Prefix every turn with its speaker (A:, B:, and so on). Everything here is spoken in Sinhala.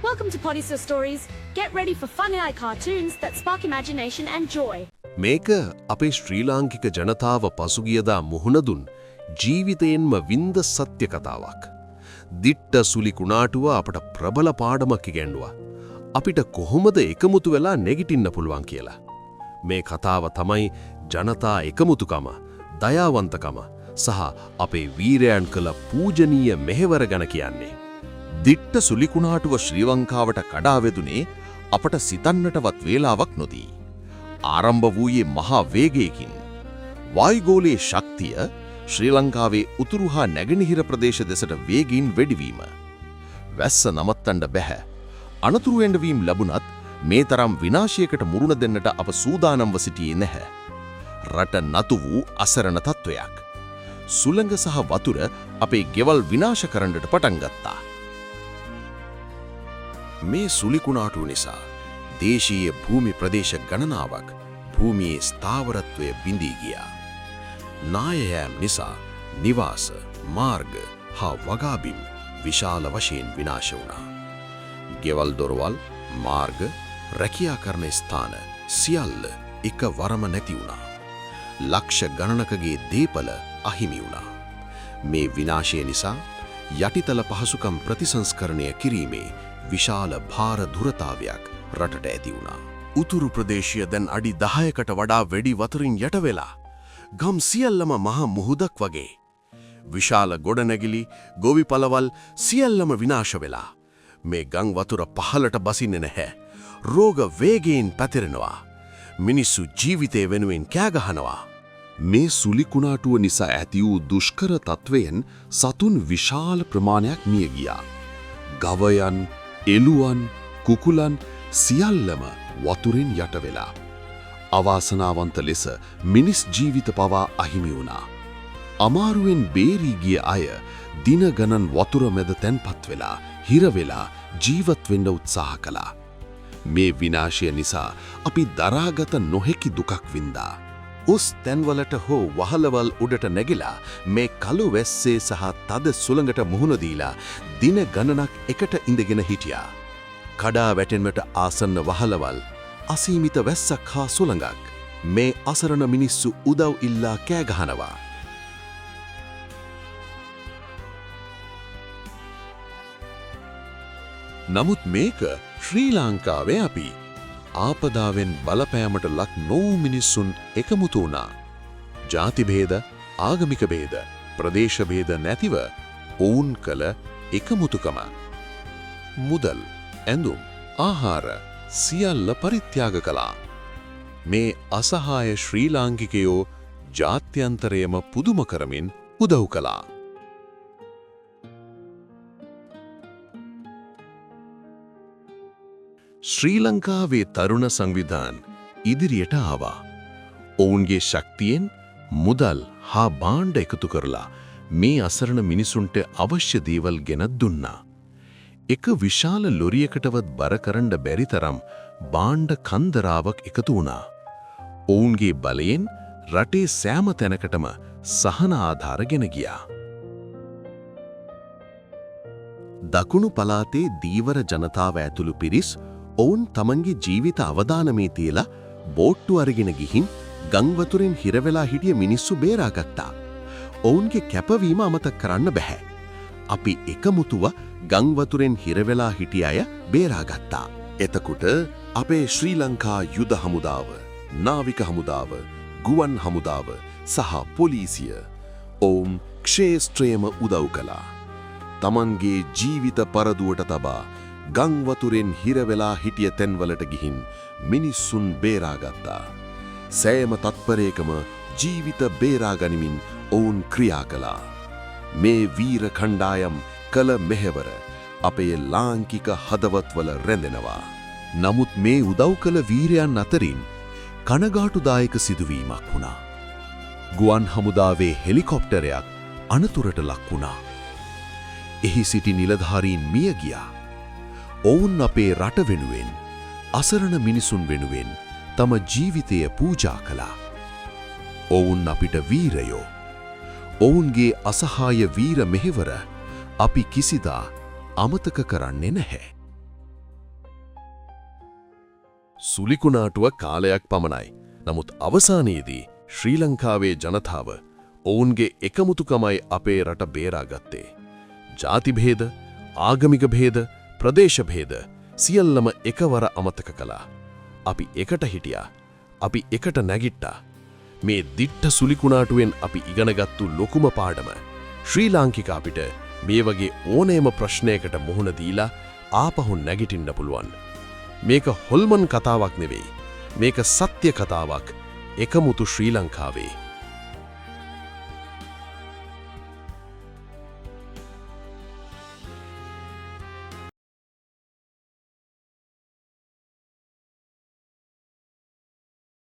A: Welcome to Podisa Stories. Get ready for funny cartoons that spark imagination and joy.
B: මේක අපේ ශ්‍රී ලාංකික ජනතාව පසුගියදා මුහුණ ජීවිතයෙන්ම වින්ද සත්‍ය කතාවක්. දිට්ට සුලි කුණාටුව අපට ප්‍රබල පාඩමක් ඉගැන්නුවා. අපිට කොහොමද එකමුතු වෙලා නැගිටින්න පුළුවන් කියලා. මේ කතාව තමයි ජනතා එකමුතුකම, දයාවන්තකම සහ අපේ වීරයන් කළ පූජනීය මෙහෙවර ගැන කියන්නේ. දිට්ට සුලි කුණාටුව ශ්‍රී ලංකාවට කඩා වැදුනේ අපට සිතන්නටවත් වේලාවක් නොදී. ආරම්භ වූයේ මහා වේගයකින්. වායුගෝලයේ ශක්තිය ශ්‍රී ලංකාවේ උතුරු හා නැගෙනහිර ප්‍රදේශ දෙසට වේගින් වැඩිවීම. වැස්ස නවත්තන්න බැහැ. අනතුරු එඬවීම් ලැබුණත් මේ තරම් විනාශයකට මුරුණ දෙන්නට අප සූදානම්ව සිටියේ නැහැ. රට නතු වූ අසරණ තත්වයක්. සුළඟ සහ වතුර අපේ ගෙවල් විනාශ කරන්නට පටන් ගත්තා. මේ සුලි කුණාටුව නිසා දේශීය භූමි ප්‍රදේශ ගණනාවක් භූමියේ ස්ථාවරත්වය බිඳී ගියා. නායයෑම් නිසා නිවාස, මාර්ග හා වගාබිම් විශාල වශයෙන් විනාශ වුණා. ගෙවල් දොරවල්, මාර්ග, රැකියා කරන ස්ථාන සියල්ල එකවරම නැති වුණා. ලක්ෂ ගණනකගේ දේපල අහිමි වුණා. මේ විනාශය නිසා යටිතල පහසුකම් ප්‍රතිසංස්කරණය කිරීමේ විශාල භාර දුරතාවයක් රටට ඇති වුණා. උතුරු ප්‍රදේශය දැන් අඩි 10කට වඩා වැඩි වතුරින් යට වෙලා ගම් සියල්ලම මහා මුහුදක් වගේ. විශාල ගොඩනැගිලි, ගොවිපළවල් සියල්ලම විනාශ වෙලා. මේ ගම් වතුර පහළට බසින්නේ නැහැ. රෝග වේගයෙන් පැතිරෙනවා. මිනිස්සු ජීවිතය වෙනුවෙන් කෑ ගහනවා. මේ සුලි කුණාටුව නිසා ඇති වූ දුෂ්කර තත්වයෙන් සතුන් විශාල ප්‍රමාණයක් මිය ගියා. ගවයන්, එළුවන්, කුකුලන් සියල්ලම වතුරෙන් යට වෙලා. අවාසනාවන්ත ලෙස මිනිස් ජීවිත පවා අහිමි වුණා. අමාරුවෙන් බේරී ගිය අය දින ගණන් වතුර මැද තැන්පත් වෙලා, හිර වෙලා ජීවත් වෙන්න උත්සාහ කළා. මේ විනාශය නිසා අපි දරාගත නොහැකි දුකක් වින්දා. උස් තැන්වලට හෝ වහලවල් උඩට නැගිලා මේ කළු වැස්සේ සහ තද සුළඟට මුහුණ දීලා දින ගණනක් එකට ඉඳගෙන හිටියා. කඩා වැටෙන්නට ආසන්න වහලවල්, අසීමිත වැස්සක් හා සුළඟක්. මේ අසරණ මිනිස්සු උදව් ඉල්ලා කෑ ගහනවා. නමුත් මේක ශ්‍රී ලංකාවේ අපි ආපදාවෙන් බලපෑමට ලක් නොවූ මිනිස්සුන් එකමුතු වුණා. ජාති භේද, ආගමික භේද, ප්‍රදේශ භේද නැතිව ඔවුන් කළ එකමුතුකම. මුදල්, ඇඳුම්, ආහාර සියල්ල පරිත්‍යාග කළා. මේ අසහාය ශ්‍රී ලාංකිකයෝ ජාත්‍යන්තරයම පුදුම කරමින් උදව් කළා. ශ්‍රී ලංකාවේ තරුණ සංවිධාන ඉදිරියට ආවා. ඔවුන්ගේ ශක්තියෙන් මුදල් හා භාණ්ඩ එකතු කරලා මේ අසරණ මිනිසුන්ට අවශ්‍ය දේවල් ගෙනත් දුන්නා. එක විශාල ලොරියකටවත් බර කරන්න බැරි තරම් භාණ්ඩ කන්දරාවක් එකතු වුණා. ඔවුන්ගේ බලයෙන් රටේ සෑම තැනකටම සහන ආධාර ගෙන ගියා. දකුණු පළාතේ දීවර ජනතාව ඇතුළු පිරිස් ඔවුන් තමන්ගේ ජීවිත අවදානමේ තියලා බෝට්ටු අරගෙන ගිහින් ගං වතුරෙන් හිර වෙලා හිටිය මිනිස්සු බේරාගත්තා. ඔවුන්ගේ කැපවීම අමතක කරන්න බෑ. අපි එකමුතුව ගං වතුරෙන් හිර වෙලා හිටිය අය බේරාගත්තා. එතකොට අපේ ශ්‍රී ලංකා යුද හමුදාව, නාවික හමුදාව, ගුවන් හමුදාව සහ පොලිසිය ඔවුන් ක්ෂේත්‍රයේම උදව් කළා. තමන්ගේ ජීවිත පරදුවට තබා ගං වතුරෙන් හිර වෙලා හිටිය තැන්වලට ගිහින් මිනිස්සුන් බේරාගත්තා. සෑම තත්පරයකම ජීවිත බේරාගනිමින් ඔවුන් ක්‍රියා කළා. මේ වීර කණ්ඩායම් කළ මෙහෙවර අපේ ලාංකික හදවත්වල රැඳෙනවා. නමුත් මේ උදව් කළ වීරයන් අතරින් කනගාටුදායක සිදුවීමක් වුණා. ගුවන් හමුදාවේ හෙලිකොප්ටරයක් අනතුරට ලක් වුණා. එහි සිටි නිලධාරීන් මිය ගියා. ඔවුන් අපේ රට වෙනුවෙන්, අසරණ මිනිසුන් වෙනුවෙන් තම ජීවිතය පූජා කළා. ඔවුන් අපිට වීරයෝ. ඔවුන්ගේ අසහාය වීර මෙහෙවර අපි කිසිදා අමතක කරන්නේ නැහැ.
C: සුලිකුණාටුව කාලයක් පමණයි. නමුත් අවසානයේදී ශ්‍රී ලංකාවේ ජනතාව ඔවුන්ගේ එකමුතුකමයි අපේ රට බේරාගත්තේ. ජාතිභේද, ආගමික භේද, ප්‍රදේශ භේද සියල්ලම එකවර අමතක කළා. අපි එකට හිටියා. අපි එකට නැගිට්ටා. මේ දිට්ඨ සුලිකුණාටුවෙන් අපි ඉගෙනගත්තු ලොකුම පාඩම ශ්‍රී ලාංකික අපිට මේ වගේ ඕනෑම ප්‍රශ්නයකට මුහුණ දීලා ආපහු නැගිටින්න පුළුවන්. මේක හොල්මන් කතාවක් නෙවෙයි. මේක සත්‍ය කතාවක්. එකමුතු ශ්‍රී ලංකාවේ